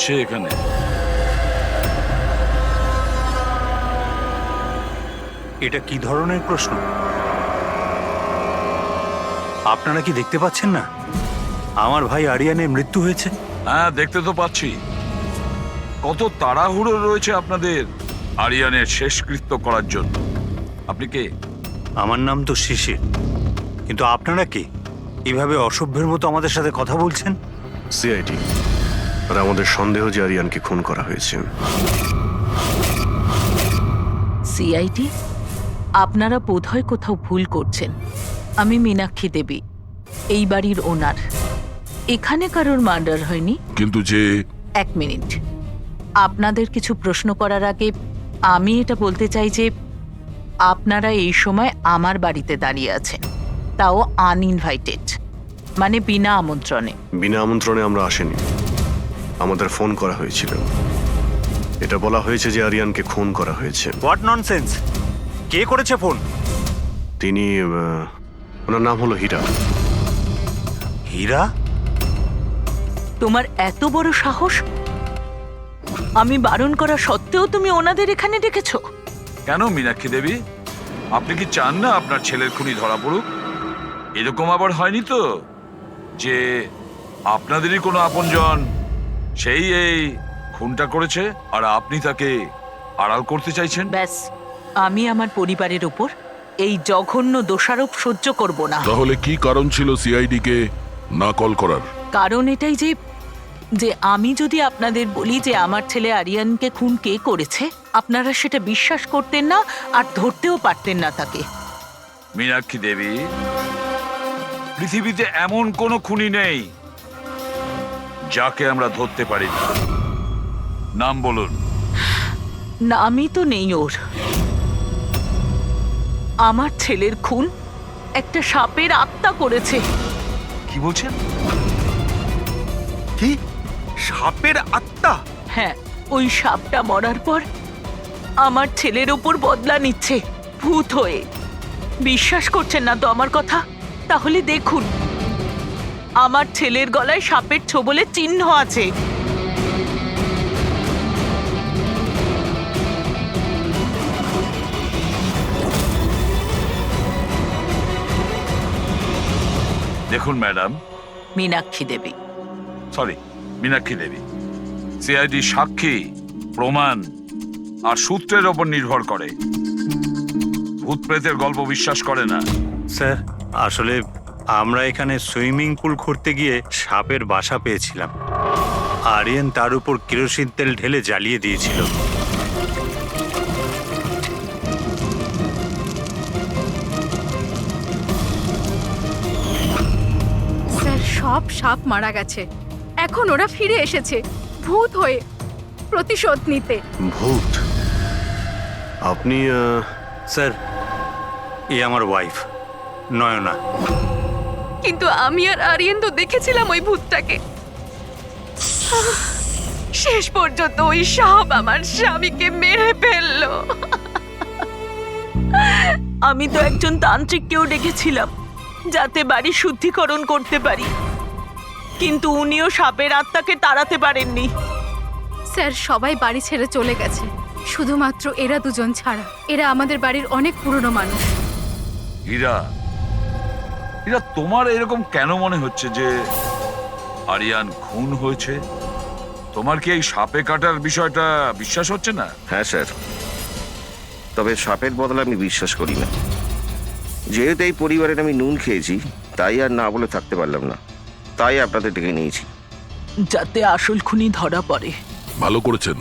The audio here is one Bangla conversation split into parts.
হচ্ছে এখানে? এটা কি ধরনের প্রশ্ন? আপনারা কি দেখতে পাচ্ছেন না আমার ভাই আরিয়ানের মৃত্যু হয়েছে? হ্যাঁ, দেখতে তো পাচ্ছি। কত তাড়াহুড়ো রয়েছে আপনাদের আরিয়ানের শেষকৃত্য করার জন্য। আপনি কে? আমার নাম তো শিশির, কিন্তু আপনারা কি এভাবে অসভ্যের মতো আমাদের সাথে কথা বলছেন? সিআইডি, আর আমাদের সন্দেহ যে আরিয়ানকে খুন করা হয়েছে। সিআইডি, আপনারা বোধহয় কোথাও ভুল করছেন। আমি মীনাক্ষী দেবী, এই বাড়ির ওনার। এখানে কারোর মার্ডার হয়নি। কিন্তু যে এক মিনিট, আপনাদের কিছু প্রশ্ন করার আগে আমি এটা বলতে চাই যে আপনারা এই সময় আমার বাড়িতে দাঁড়িয়ে আছেন, তাও আনইনভাইটেড, মানে বিনা আমন্ত্রণে। বিনা আমন্ত্রণে আমরা আসিনি, আমাদের ফোন করা হয়েছিল। এটা বলা হয়েছে যে আরিয়ানকে খুন করা হয়েছে। What nonsense! কে করেছে ফোন? তিনি ওনার নাম হলো হীরা। হীরা? তোমার এত বড় সাহস! আমি বারণ করা সত্ত্বেও তুমি ওনাদের এখানে ডেকেছো? কেন মীনাক্ষী দেবী, আপনি কি চান না আপনার ছেলের খুনি ধরা পড়ুক? এরকম আবার হয়নি তো যে আপনাদেরই কোনো আপনজন সেই এই খুনটা করেছে আর আপনি তাকে আড়াল করতে চাইছেন? ব্যাস, আমি আমার পরিবারের উপর এই জঘন্য দোষারোপ সহ্য করব না। তাহলে কি কারণ ছিল সিআইডি কে না কল করার? কারণ এটাই যে যে আমি যদি আপনাদের বলি যে আমার ছেলে আরিয়ানকে খুন কে করেছে, আপনারা সেটা বিশ্বাস করতেন না আর ধরতেও পারতেন না তাকে। মীনাক্ষী দেবী, পৃথিবীতে এমন কোনো খুনি নেই যাকে আমরা ধরতে পারি না। নাম বলুন। নামই তো নেই ওর। আমার ছেলের খুন একটা সাপের আত্মা করেছে। কি বলছেন? কি? সাপের আত্মা? হ্যাঁ, ওই সাপটা মরার পর আমার ছেলের ওপর বদলা নিচ্ছে ভূত হয়ে। বিশ্বাস করছেন না তো আমার কথা? তাহলে দেখুন, আমার ছেলের গলায় সাপের ছোবলের চিহ্ন আছে। দেখুন ম্যাডাম, মীনাক্ষী দেবী। সরি, মীনাক্ষী দেবী, সিআইডি সাক্ষী, প্রমাণ আর সূত্রের ওপর নির্ভর করে। ভূত প্রেতের গল্প বিশ্বাস করে না। স্যার, আসলে আমরা এখানে সুইমিং পুল করতে গিয়ে সাপের বাসা পেয়েছিলাম। আরিয়ান তার উপর কেরোসিন তেল ঢেলে জ্বালিয়ে দিয়েছিল। স্যার, সব সাপ মারা গেছে, এখন ওরা ফিরে এসেছে ভূত হয়ে প্রতিশোধ নিতে। ভূত? আপনি স্যার, এ আমার ওয়াইফ নয়না। কিন্তু আমি আর আরিয়ান তো দেখেছিলাম ওই ভূতটাকে। শেষ পর্যন্ত ওই সাপ আমার স্বামীকে মেরে ফেললো। আমি তো একজন তান্ত্রিককেও ডেকেছিলাম যাতে বাড়ি শুদ্ধিকরণ করতে পারি, কিন্তু উনিও সাপের আত্মাকে তাড়াতে পারেননি। স্যার, সবাই বাড়ি ছেড়ে চলে গেছে, শুধুমাত্র এরা দুজন ছাড়া। এরা আমাদের বাড়ির অনেক পুরনো মানুষ। হীরা, হীরা, তোমার এরকম কেন মনে হচ্ছে যে আরিয়ান খুন হয়েছে? তোমার কি এই সাপে কাটার বিষয়টা বিশ্বাস হচ্ছে না? হ্যাঁ স্যার, তবে সাপের বদলে আমি বিশ্বাস করি না। যেহেতু এই পরিবারের আমি নুন খেয়েছি, তাই আর না বলে থাকতে পারলাম না, তাই আপনাদের ডেকে নিয়েছি। যাতে আসল খুনি ধরা পড়ে। ভালো করেছেন।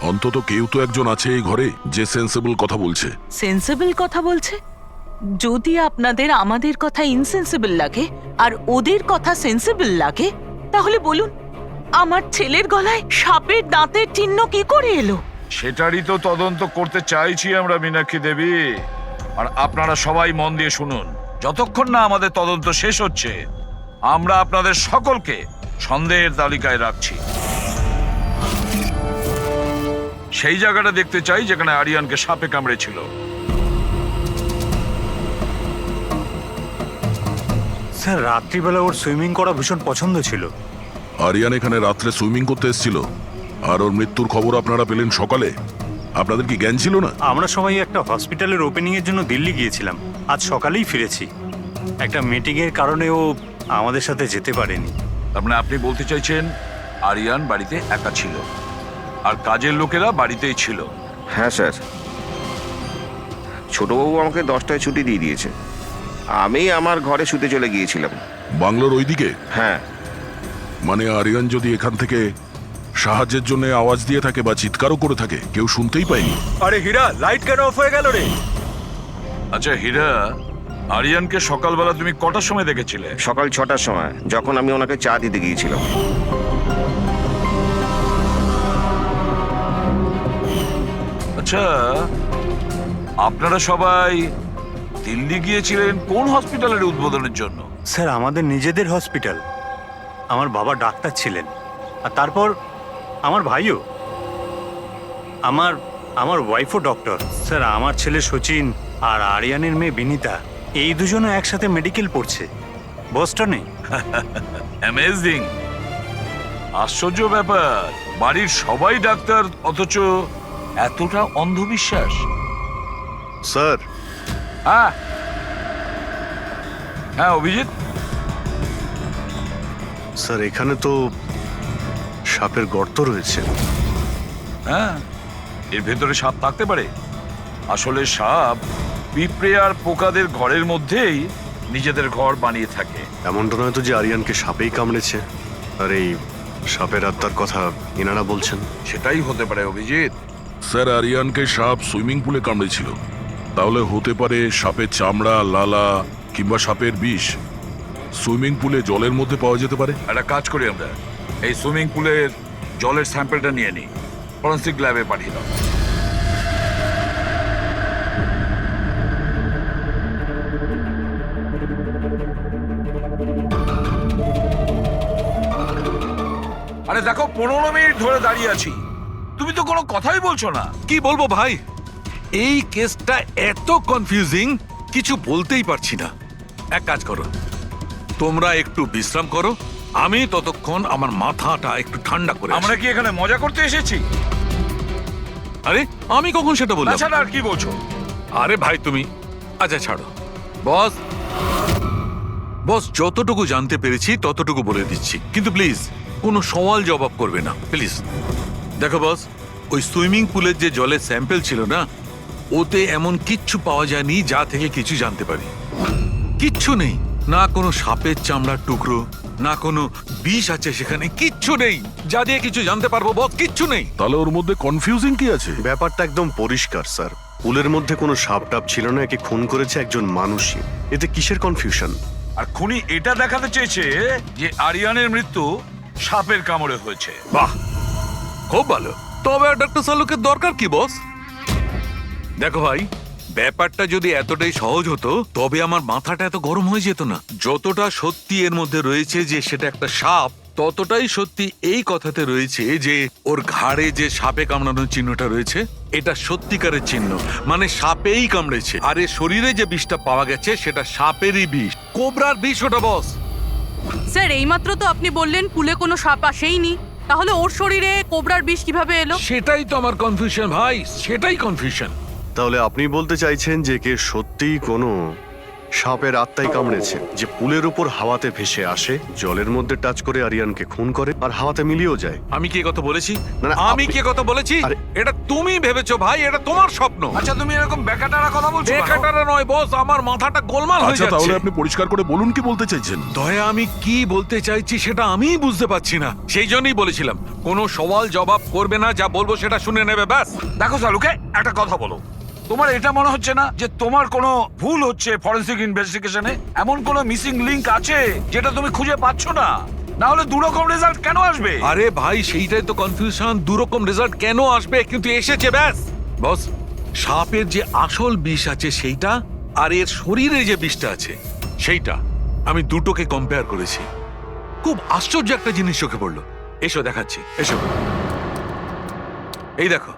অন্তত কেউ তো একজন আছে এই ঘরে যে সেন্সেবল কথা বলছে। সেন্সিবল কথা বলছে? যদি আপনাদের আমাদের কথা ইনসেন্সিবল লাগে আর ওদের কথা সেন্সিবল লাগে, তাহলে বলুন, আমার ছেলের গলায় সাপের দাঁতের চিহ্ন কি করে এলো? সেটারই তো তদন্ত করতে চাইছি আমরা মীনাক্ষী দেবী। আর আপনারা সবাই মন দিয়ে শুনুন, যতক্ষণ না আমাদের তদন্ত শেষ হচ্ছে আমরা আপনাদের সকলকে সন্দেহের তালিকায় রাখছি। সেই জায়গাটা দেখতে চাই যেখানে আরিয়ানকে সাপে কামড়েছিল। স্যার, রাত্রিবেলা ওর সুইমিং করা ভীষণ পছন্দ ছিল। আরিয়ান এখানে রাত্রে সুইমিং করতে এসেছিল আর ওর মৃত্যুর খবর আপনারা পেলেন সকালে। আপনাদের কি জ্ঞান ছিল না? আমরা সবাই একটা হসপিটালের ওপেনিং এর জন্য দিল্লি গিয়েছিলাম, আজ সকালেই ফিরেছি। একটা মিটিং এর কারণে ও আমাদের সাথে যেতে পারেনি। তার মানে আপনি বলতে চাইছেন আরিয়ান বাড়িতে একা ছিল আর কাজের লোকেরা বাড়িতেই ছিল? হ্যাঁ স্যার, ছোটবাবু আমাকে 10টায় ছুটি দিয়ে দিয়েছে। আমি আমার ঘরে শুতে চলে গিয়েছিলাম। বাংলোর ওইদিকে? হ্যাঁ। মানে আরিয়ান যদি এখান থেকে সাহায্যের জন্য আওয়াজ দিয়ে থাকে বা চিৎকারও করে থাকে, কেউ শুনতেই পায়নি? আরে হীরা, লাইট কেন অফ হয়ে গেল রে? আচ্ছা হীরা, আরিয়ানকে সকালবেলা তুমি কটার সময় দেখেছিলে? সকাল 6টার সময়, যখন আমি ওনাকে চা দিতে গিয়েছিলাম। আচ্ছা, আপনারা সবাই দিল্লি গিয়েছিলেন কোন হসপিটালের উদ্বোধনের জন্য? স্যার, আমাদের নিজেদের হসপিটাল। আমার বাবা ডাক্তার ছিলেন, আর তারপর আমার ভাইও, আমার ওয়াইফও ডক্টর। স্যার, আমার ছেলে সচিন আর আরিয়ানের মেয়ে বিনীতা, এই দুজনও একসাথে মেডিকেল পড়ছে বস্টনে। অ্যামেজিং, আশ্চর্য ব্যাপার। বাড়ির সবাই ডাক্তার অথচ এতটা অন্ধবিশ্বাস। স্যার, হ্যাঁ হ্যাঁ অভিজিৎ, স্যার এখানে তো সাপের গর্ত রয়েছে। হ্যাঁ এর ভেতরে সাপ থাকতে পারে। আসলে সাপ পিঁপড়ে আর পোকাদের ঘরের মধ্যেই নিজেদের ঘর বানিয়ে থাকে। এমনটা নয় তো যে আরিয়ানকে সাপেই কামড়েছে আর এই সাপের আত্মার কথা এনারা বলছেন? সেটাই হতে পারে অভিজিৎ। স্যার, আরিয়ানকে সাপ সুইমিং পুলে কামড়েছিল, তাহলে হতে পারে সাপের চামড়া, লালা কিংবা সাপের বিষ সুইমিং পুলে জলের মধ্যে পাওয়া যেতে পারে। একটা কাজ করি আমরা, এই সুইমিং পুলের জলের স্যাম্পলটা নিয়ে নিই, ফরেন্সিক ল্যাবে পাঠিয়ে দাও। আরে দেখো, 15 মিনিট ধরে দাঁড়িয়ে আছি, তুমি তো কোনো কথাই বলছো না। কি বলবো ভাই, এই কেসটা এত কনফিউজিং, কিছু বলতেই পারছি না। এক কাজ করো, তোমরা একটু বিশ্রাম করো, আমি ততক্ষণ আমার মাথাটা একটু ঠান্ডা করে আমরা কি এখানে মজা করতে এসেছি? আরে আমি কখন সেটা বললাম? তাছাড়া আর কি বলছো? আরে ভাই তুমি, আচ্ছা ছাড়ো। বস বস যতটুকু জানতে পেরেছি ততটুকু বলে দিচ্ছি, কিন্তু প্লিজ কোনো সওয়াল জবাব করবে না প্লিজ। দেখো বস, ওই সুইমিং পুলের যে জলের স্যাম্পল ছিল না, ওতে এমন কিচ্ছু পাওয়া যায়নি যা থেকে কিছু জানতে পারি। কিচ্ছু নেই, না কোনো সাপের চামড়ার টুকরো, না কোনো বিষ আছে সেখানে, কিচ্ছু নেই যা দিয়ে কিছু জানতে পারবো বস, কিচ্ছু নেই। তাহলে ওর মধ্যে কনফিউজিং কি আছে? ব্যাপারটা একদম পরিষ্কার স্যার, পুলের মধ্যে কোনো সাপ টাপ ছিল না, একে খুন করেছে একজন মানুষই। এতে কিসের কনফিউশন? আর খুনি এটা দেখাতে চেয়েছে যে আরিয়ানের মৃত্যু সাপের কামড়ে হয়েছে। বাহ, খুব ভালো। তবে ডক্টর সালুকের দরকার কি বস? দেখো ভাই, ব্যাপারটা যদি এতটাই সহজ হতো তবে আমার মাথাটা এত গরম হয়ে যেত না। যতটা সত্যি এর মধ্যে রয়েছে যে সেটা একটা সাপ, ততটাই সত্যি এই কথাতে রয়েছে যে ওর ঘাড়ে যে সাপে কামড়ানোর চিহ্নটা রয়েছে, এটা সত্যিকারের চিহ্ন, মানে সাপেই কামড়েছে। আর এর শরীরে যে বিষটা পাওয়া গেছে সেটা সাপেরই বিষ, কোবরার বিষ ওটা বস। স্যার, এইমাত্র তো আপনি বললেন পুলে কোনো সাপ আসেইনি, তাহলে ওর শরীরে কোবরার বিষ কিভাবে এলো? সেটাই তো আমার কনফিউশন ভাই, সেটাই কনফিউশন। তাহলে আপনি বলতে চাইছেন যে কে সত্যিই কোনো সাপের আত্মাই কামড়েছে, যে পুলের উপর হাওয়াতে ভেসে আসে, জলের মধ্যে টাচ করে আরিয়ানকে খুন করে আর হাওয়াতে মিলিয়েও যায়? আমি কি কথা বলেছি? না, না, আমি আপনি- কি কথা বলেছি? আরে- এটা তুমি ভেবেছো ভাই, এটা তোমার স্বপ্ন। আচ্ছা তুমি এরকম বেকাটারা কথা বলছো কেন? বেকাটারা নয় বস, আমার মাথাটা গোলমাল হয়ে আচ্ছা, তাহলে যাচ্ছে। আপনি পরিষ্কার করে বলুন কি বলতে চাইছেন। দয়া, আমি কি বলতে চাইছি সেটা আমিই বুঝতে পারছি না, সেই জন্যই বলেছিলাম কোনো সওয়াল জবাব করবে না, যা বলবো সেটা শুনে নেবে ব্যাস। দেখো সালুকে, একটা কথা বলো, তোমার এটা মনে হচ্ছে না যে তোমার কোনো ভুল হচ্ছে ফরেন্সিক ইনভেস্টিগেশনে? এমন কোনো মিসিং লিংক আছে যেটা তুমি খুঁজে পাচ্ছ না? না হলে দুরকম রেজাল্ট কেন আসবে? আরে ভাই, সেইটাই তো কনফিউশন, দুরকম রেজাল্ট কেন আসবে, কিন্তু এসেছে ব্যাস। বস, সাপের যে আসল বিষ আছে সেইটা, আর এর শরীরে যে বিষটা আছে সেইটা, আমি দুটোকে কম্পেয়ার করেছি। খুব আশ্চর্য একটা জিনিস চোখে পড়লো। এসো দেখাচ্ছি, এসো। এই দেখো,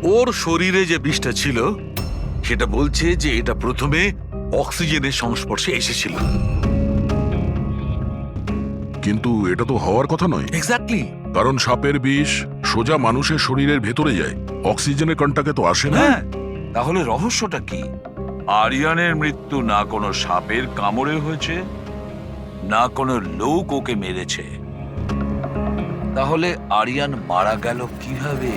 ওর শরীরে যে বিষটা ছিল সেটা বলছে যে এটা প্রথমে অক্সিজেনের সংস্পর্শে এসেছিল। কিন্তু এটা তো হওয়ার কথা নয়, এক্স্যাক্টলি। কারণ সাপের বিষ সোজা মানুষের শরীরের ভেতরে যায়, অক্সিজেনের কন্টাক্টে তো আসে না। হ্যাঁ, তাহলে রহস্যটা কি? আরিয়ানের মৃত্যু না কোনো সাপের কামড়ে হয়েছে, না কোনো লোক ওকে মেরেছে। তাহলে আরিয়ান মারা গেল কিভাবে?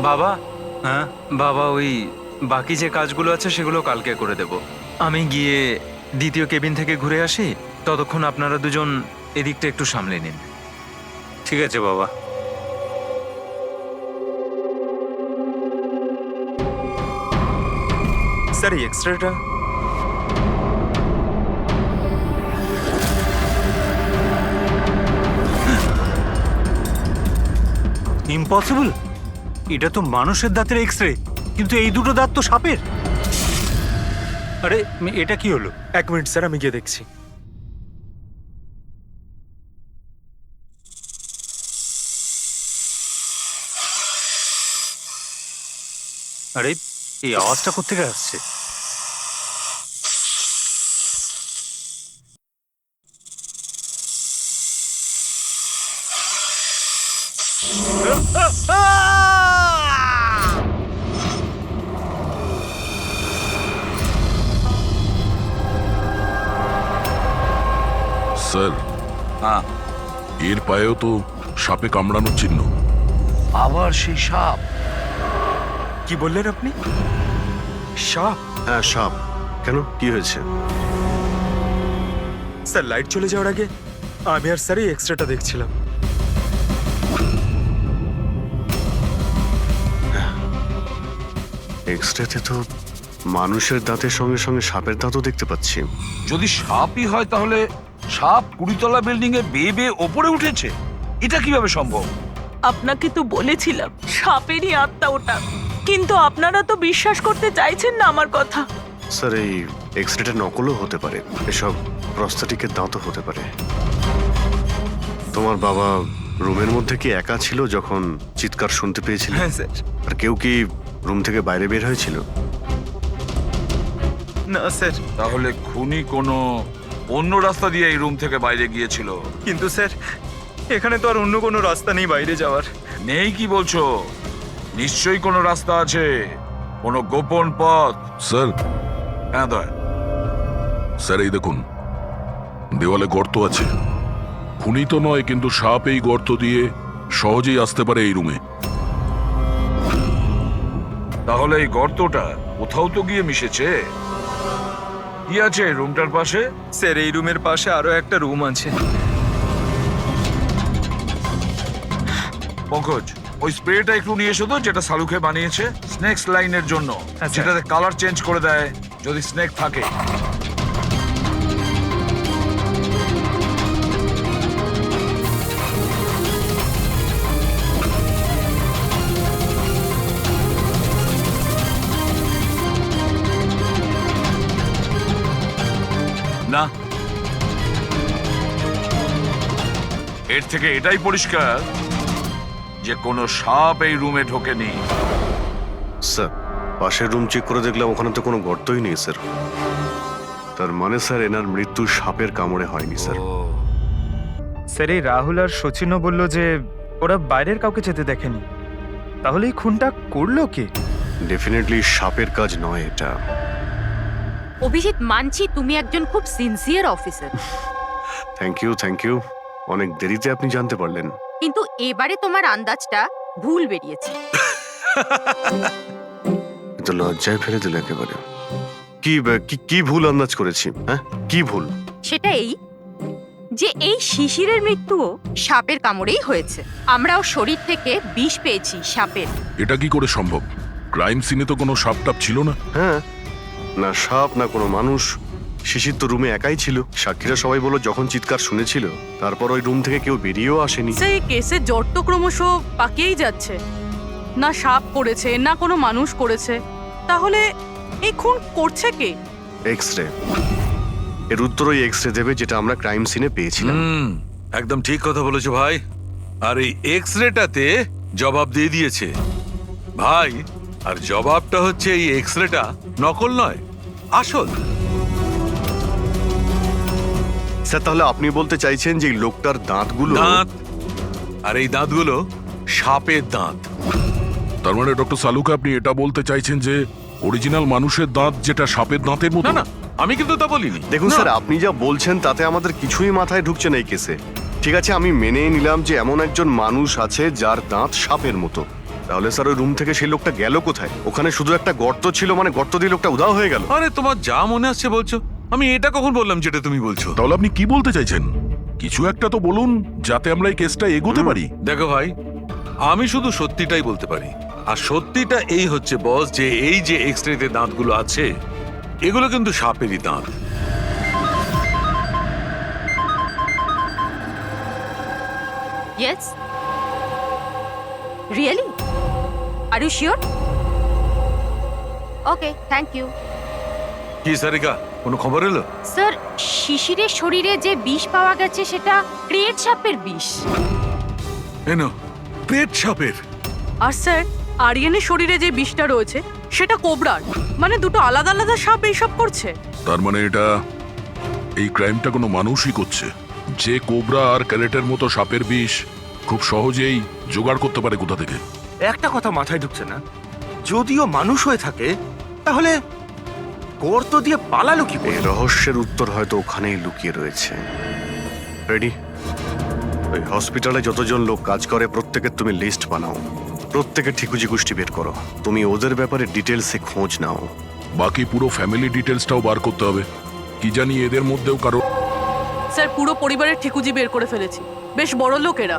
বাবা, হ্যাঁ, বাবা ওই বাকি যে কাজগুলো আছে সেগুলো কালকে করে দেব। আমি গিয়ে দ্বিতীয় কেবিন থেকে ঘুরে আসি, ততক্ষণ আপনারা দুজন এদিকটা একটু সামলে নিন। ঠিক আছে বাবা। স্যার এই এক্সট্রাটা ইম্পসিবল, এটা তো মানুষের দাঁতের এক্স রে, কিন্তু এই দুটো দাঁত তো সাপের। আরে এটা কি হলো? 1 মিনিট স্যার, আমি গিয়ে দেখছি। আরে এই আওয়াজটা কোত্থেকে আসছে? স্যার, হ্যাঁ, এর পায়েও তো সাপে কামড়ানোর চিহ্ন। আবার সেই সাপ? কি বললেন আপনি? সাপ? হ্যাঁ সাপ। কেন, কি হয়েছে? স্যার লাইট চলে যাওয়ার আগে আমি আর স্যার এই এক্সট্রাটা দেখছিলাম। এক্সরেতে তো মানুষের দাঁতের সঙ্গে সঙ্গে সাপের দাঁতও দেখতে পাচ্ছি। যদি সাপই হয় তাহলে সাপ 20 তলা বিল্ডিং এ বেয়ে বেয়ে ওপরে উঠেছে, এটা কিভাবে সম্ভব? আপনাকে তো বলেছিলাম সাপেরই আত্মা ওটা, কিন্তু আপনারা তো বিশ্বাস করতে চাইছেন না আমার কথা। স্যার এই এক্সরেটা নকলও হতে পারে, এসব প্রস্থেটিকের দাঁতও হতে পারে। তোমার বাবা রুমের মধ্যে কি একা ছিল যখন চিৎকার শুনতে পেয়েছিল? হ্যাঁ স্যার। আর কেউ কি রুম থেকে বাইরে বের হয়েছিল? না স্যার, তাহলে খুনি কোনো অন্য রাস্তা দিয়ে এই রুম থেকে বাইরে গিয়েছিল। কিন্তু স্যার এখানে তো আর অন্য কোনো রাস্তা নেই বাইরে যাওয়ার। নেই কি বলছো? নিশ্চয়ই কোনো রাস্তা আছে, কোনো গোপন পথ। স্যার, হ্যাঁ দয়া, স্যার এই দেখুন, দেওয়ালে গর্ত আছে। খুনি তো নয়, কিন্তু সাপ এই গর্ত দিয়ে সহজেই আসতে পারে এই রুমে। তাহলে এই গর্তটা কোথাও তো গিয়ে মিশেছে। কি আছে এই রুমটার পাশে? স্যার এই রুমের পাশে আরো একটা রুম আছে। পঙ্কজ, ওই স্প্রেটা একটু নিয়ে এসো তো, যেটা সালুকে বানিয়েছে স্নেকস লাইনের জন্য, স্যার। যেটাতে কালার চেঞ্জ করে দেয় যদি স্নেক থাকে। না, এর থেকে এটাই পরিষ্কার যে কোনো সাপ এই রুমে ঢোকেনি। স্যার পাশের রুম চেক করে দেখলাম ওখানে তো কোনো গর্তই নেই স্যার। তার মানে স্যার এনার মৃত্যু সাপের কামড়ে হয়নি স্যার। স্যার এই রাহুল আর সচিনও বলল যে ওরা বাইরের কাউকে যেতে দেখেনি, তাহলে এই খুনটা করলো কে? ডেফিনেটলি সাপের কাজ নয় এটা। অভিজিৎ, মানছি তুমি একজন খুব সিনসিয়ার অফিসার, থ্যাংক ইউ। অনেক দেরিতে আপনি জানতে পারলেন। কিন্তু এবারে তোমার আন্দাজটা ভুল বেরিয়েছে। তো লজ্জায় ফেলে দিল একেবারে। কি ভুল আন্দাজ করেছি? হ্যাঁ, কি ভুল? সেটা এই যে এই শিশিরের মৃত্যুও সাপের কামড়েই হয়েছে। আমরাও শরীর থেকে বিষ পেয়েছি সাপের। এটা কি করে সম্ভব? ক্রাইম সিনে তো কোনো সাপ টাপ ছিল না। হ্যাঁ, না সাপ না কোনো মানুষ। শিশির তো রুমে একাই ছিল। সাক্ষীরা সবাই বলল যখন চিৎকার শুনেছিল তারপর ওই রুম থেকে কেউ বেরিয়েও আসেনি। সেই কেসের জট তো ক্রমশ পাকিয়েই যাচ্ছে। না সাপ করেছে, না কোনো মানুষ করেছে। তাহলে এই খুন করছে কে? এক্স-রে। এর উত্তর ওই এক্স-রে দেবে যেটা আমরা ক্রাইম সিনে পেয়েছিলাম। একদম ঠিক কথা বলেছো ভাই। আর এই এক্স রেটাতে জবাব দিয়ে দিয়েছে। ভাই, আর জবাবটা হচ্ছে এই এক্সরেটা নকল নয়, আসল। স্যার তাহলে আপনি বলতে চাইছেন যে এই লোকটার দাঁতগুলো দাঁত, আর এই দাঁতগুলো সাপের দাঁত। তার মানে ডক্টর সালুকা আপনি এটা বলতে চাইছেন যে অরিজিনাল মানুষের দাঁত যেটা সাপের দাঁতের মতো? না না, আমি কিন্তু তা বলিনি। দেখুন না। স্যার, আপনি যা বলছেন তাতে আমাদের কিছুই মাথায় ঢুকছে না এই কেসে। ঠিক আছে, আমি মেনে নিলাম যে এমন একজন মানুষ আছে যার দাঁত সাপের মতো। তাহলে স্যার ওই রুম থেকে সেই লোকটা গেল কোথায়? ওখানে শুধু একটা গর্ত ছিল, মানে গর্ত দিয়ে লোকটা উধাও হয়ে গেল। আরে তোমার যা মনে আসছে বলছো, আমি এটা কখন বললাম যেটা তুমি বলছো? তাহলে আপনি কি বলতে চাইছেন? কিছু একটা তো বলুন যাতে আমরা এই কেসটা এগোতে পারি। দেখো ভাই, আমি শুধু সত্যিটাই বলতে পারি। আর সত্যিটা এই হচ্ছে বস, যে এই যে এক্সরেতে দাঁতগুলো আছে এগুলো কিন্তু সাপেরই দাঁত। Yes, really? Are you sure? Okay, thank you. কি সারিকা, কোনো খবর এলো? স্যার, শিশিরের শরীরে যে বিষ পাওয়া গেছে সেটা ক্রেট সাপের বিষ। এনো, পেট সাপের। আর স্যার, আরিয়ানের শরীরে যে বিষটা রয়েছে সেটা কোবরার। মানে দুটো আলাদা আলাদা সাপ এইসব করছে। তার মানে এটা এই ক্রাইমটা কোনো মানুষই করছে, যে কোবরা আর ক্যারেটের মতো সাপের বিষ খুব সহজেই জোগাড় করতে পারে কোথা থেকে। একটা কথা মাথায় ঢুকছে না, যদিও মানুষ হয়ে থাকে তাহলে গর্ত দিয়ে পালালো কি করে? এই রহস্যের উত্তর হয়তো ওখানেই লুকিয়ে রয়েছে। রেডি? ওই হসপিটালে যতজন লোক কাজ করে প্রত্যেকের তুমি লিস্ট বানাও, প্রত্যেকের ঠিকুজি গোষ্ঠী বের করো, তুমি ওদের ব্যাপারে ডিটেলসে খোঁজ নাও। বাকি পুরো ফ্যামিলি ডিটেলসটাও বার করতে হবে। কি জানি এদের মধ্যেও কারো। স্যার, পুরো পরিবারের ঠিকুজি বের করে ফেলেছি। বেশ বড় লোক এরা।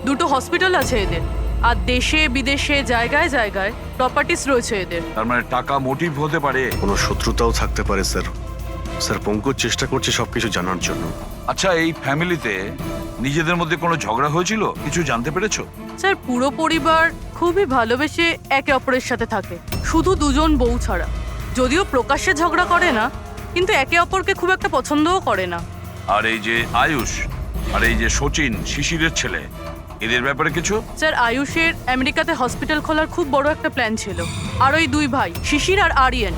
দুটো হসপিটাল আছে এদের, আর দেশে বিদেশে জায়গায় জায়গায় প্রপার্টিস রয়েছে এদের। তার মানে টাকা মোটিভ হতে পারে। কোনো শত্রুতাও থাকতে পারে স্যার। স্যার পঙ্কজ চেষ্টা করছে সবকিছু জানার জন্য। আচ্ছা, এই ফ্যামিলিতে নিজেদের মধ্যে কোনো ঝগড়া হয়েছিল? কিছু জানতে পেরেছো? স্যার, পুরো পরিবার খুবই ভালোবেসে একে অপরের সাথে থাকে, শুধু দুজন বউ ছাড়া। যদিও প্রকাশ্যে ঝগড়া করে না, কিন্তু একে অপরকে খুব একটা পছন্দও করে না। আর এই যে আয়ুষ আর এই যে সচিন, শিশিরের ছেলে, এদের ব্যাপারে কিছু? স্যার, আয়ুষের আমেরিকাতে হসপিটাল খোলার খুব বড় একটা প্ল্যান ছিল। আর ওই দুই ভাই শিশির আর আরিয়ান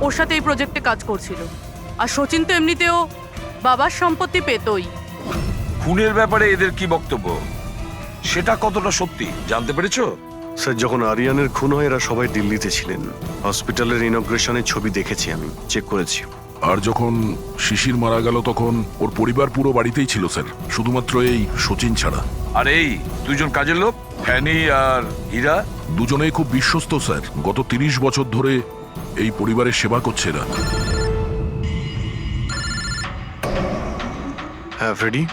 ওর সাথে এই প্রজেক্টে কাজ করছিল। আর সচিন তো এমনিতেও বাবার সম্পত্তি পেতই। খুনের ব্যাপারে এদের কি বক্তব্য, সেটা কতটা সত্যি জানতে পেরেছো? স্যার যখন আরিয়ানের খুন হয় এরা সবাই দিল্লিতে ছিলেন। হসপিটালের ইনগ্রেশনের ছবি দেখেছি, আমি চেক করেছি। আর যখন শিশির মারা গেল তখন ওর পরিবার পুরো বাড়িতেই ছিল স্যার, শুধুমাত্র এই সচিন ছাড়া। আর এই দুজন কাজের লোক, ফ্যানি আর হীরা, দুজনেই খুব বিশ্বস্ত স্যার। গত 30 বছর ধরে এই পরিবারের সেবা করছে এরা। হ্যাঁ ফ্রেডি।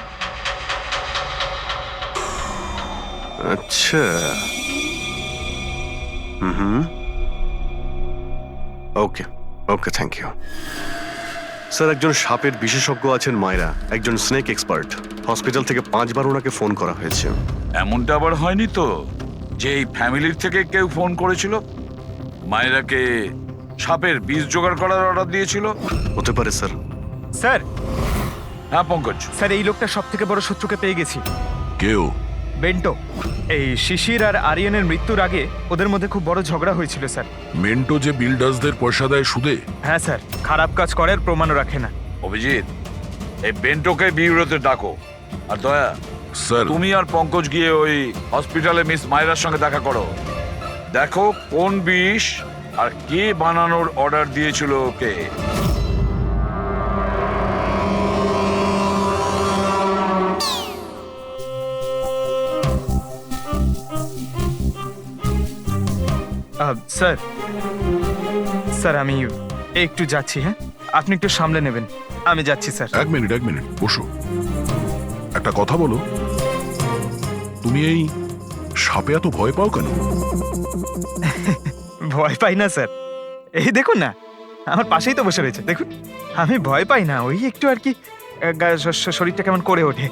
আচ্ছা, হুম, ওকে ওকে, থ্যাংক ইউ স্যার। একজন সাপের বিশেষজ্ঞ আছেন মায়রা, একজন স্নেক এক্সপার্ট। হসপিটাল থেকে 5 বার ওনাকে ফোন করা হয়েছে। এমনটা আবার হয়নি তো যে এই ফ্যামিলির থেকে কেউ ফোন করেছিল মায়েরাকে সাপের বীজ জোগাড় করার অর্ডার দিয়েছিল? হতে পারে স্যার। স্যার, হ্যাঁ পঙ্কজ। স্যার এই লোকটা সব থেকে বড় শত্রুকে পেয়ে গেছি। কেউ? বেন্টো। এই শিশির আর আরিয়ানের মৃত্যুর আগে ওদের মধ্যে খুব বড় ঝগড়া হয়েছিল স্যার। মেন্টো যে বিল্ডার্সদের পয়সা দেয় সুদে? হ্যাঁ স্যার, খারাপ কাজ করার প্রমাণও রাখে না। অভিজিৎ, এই বেন্টোকে বিউরোতে ডাকো। আর দয়া স্যার, তুমি আর পঙ্কজ গিয়ে ওই হসপিটালে মিস মায়রার সঙ্গে দেখা করো। দেখো কোন বিষ আর কে বানানোর অর্ডার দিয়েছিল ওকে। স্যার, স্যার আমি একটু যাচ্ছি। হ্যাঁ, আপনি একটু সামলে নেবেন। আমি যাচ্ছি স্যার। এক মিনিট বসো। একটা কথা বলো, তুমি এই সাপে এত ভয় পাও কেন? ভয় পাই না স্যার, এই দেখুন না, আমার পাশেই তো বসে রয়েছে, দেখুন। আমি ভয় পাই না, ওই একটু আর কি শরীরটা কেমন করে ওঠে,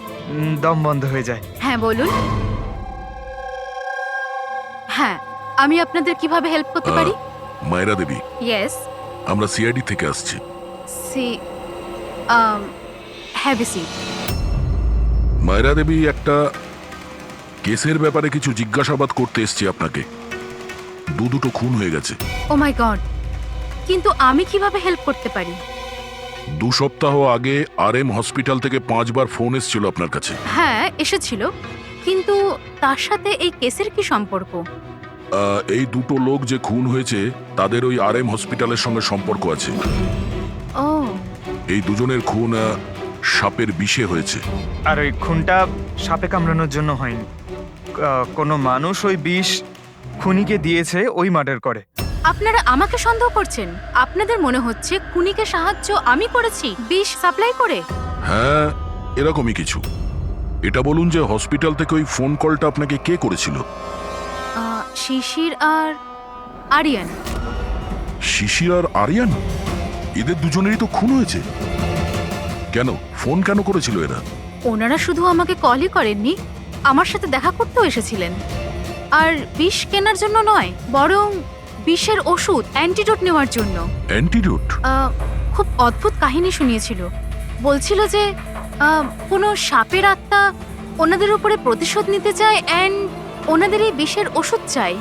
দম বন্ধ হয়ে যায়। হ্যাঁ বলুন। হ্যাঁ, আমি আপনাদের কিভাবে হেল্প করতে পারি? মায়রা দেবী, ইয়েস। আমরা সিআইডি থেকে আসছি। Have a seat. মায়রা দেবী, একটা কেসের ব্যাপারে কিছু জিজ্ঞাসাবাদ করতে এসছি আপনাকে। দুটো খুন হয়ে গেছে। ও মাই গড, কিন্তু আমি কিভাবে হেল্প করতে পারি? 2 সপ্তাহ আগে RM হসপিটাল থেকে 5 বার ফোন এসেছিল আপনার কাছে। হ্যাঁ এসেছিল, কিন্তু তার সাথে এই কেসের কি সম্পর্ক? এই দুটো লোক যে খুন হয়েছে তাদের ওই RM হসপিটালের সঙ্গে সম্পর্ক আছে। ও এই দুজনের খুন সাপের বিষে হয়েছে। আর ওই খুনটা সাপে কামড়ানোর জন্য হয়নি। কোনো মানুষ ওই বিষ খুনিকে দিয়েছে, ওই মার্ডার করে। আপনারা আমাকে সন্দেহ করছেন? আপনাদের মনে হচ্ছে খুনিকে সাহায্য আমি করেছি বিষ সাপ্লাই করে? হ্যাঁ, এরকমই কিছু। এটা বলুন যে হসপিটাল থেকে ওই ফোন কলটা আপনাকে কে করেছিল? শিশির আর আরিয়ান। শিশির আর আরিয়ান? এদের দুজনেরই তো খুন হয়েছে। কেন ফোন কেন করেছিল এরা? ওনারা শুধু আমাকে কলই করেননি, আমার সাথে দেখা করতেও এসেছিলেন। আর বিষ কেনার জন্য নয়, বরং বিষের ওষুধ অ্যান্টিডোট নেওয়ার জন্য। অ্যান্টিডোট? খুব অদ্ভুত কাহিনী শুনিয়েছিল। বলছিল যে কোনো সাপের আত্মা ওনাদের উপরে প্রতিশোধ নিতে চায় অ্যান্ড ওনাদের এই বিষের ওষুধ চাই।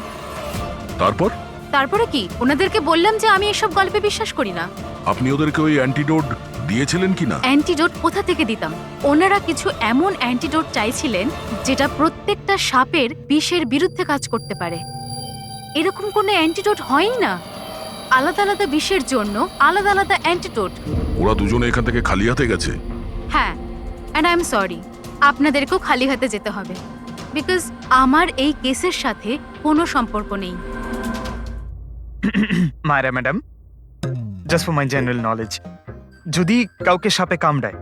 তারপরে কি? ওনাদেরকে বললাম যে আমি এসব গল্পে বিশ্বাস করি না। আপনি ওদেরকে ওই অ্যান্টিডোট দিয়েছিলেন কিনা? অ্যান্টিডোট কোথা থেকে দিতাম? ওনারা কিছু এমন অ্যান্টিডোট চাইছিলেন যেটা প্রত্যেকটা সাপের বিষের বিরুদ্ধে কাজ করতে পারে। এরকম কোনো অ্যান্টিডোট হয়ই না। আলাদা আলাদা বিষের জন্য আলাদা আলাদা অ্যান্টিডোট। ওরা দুজনে এখান থেকে খালি হাতে গেছে? হ্যাঁ, অ্যান্ড আই এম সরি, আপনাদেরকেও খালি হাতে যেতে হবে, বিকজ আমার এই কেসের সাথে কোনো সম্পর্ক নেই। মায়েরা madam, just for my general knowledge, যদি কাউকে সাপে কামড়ায়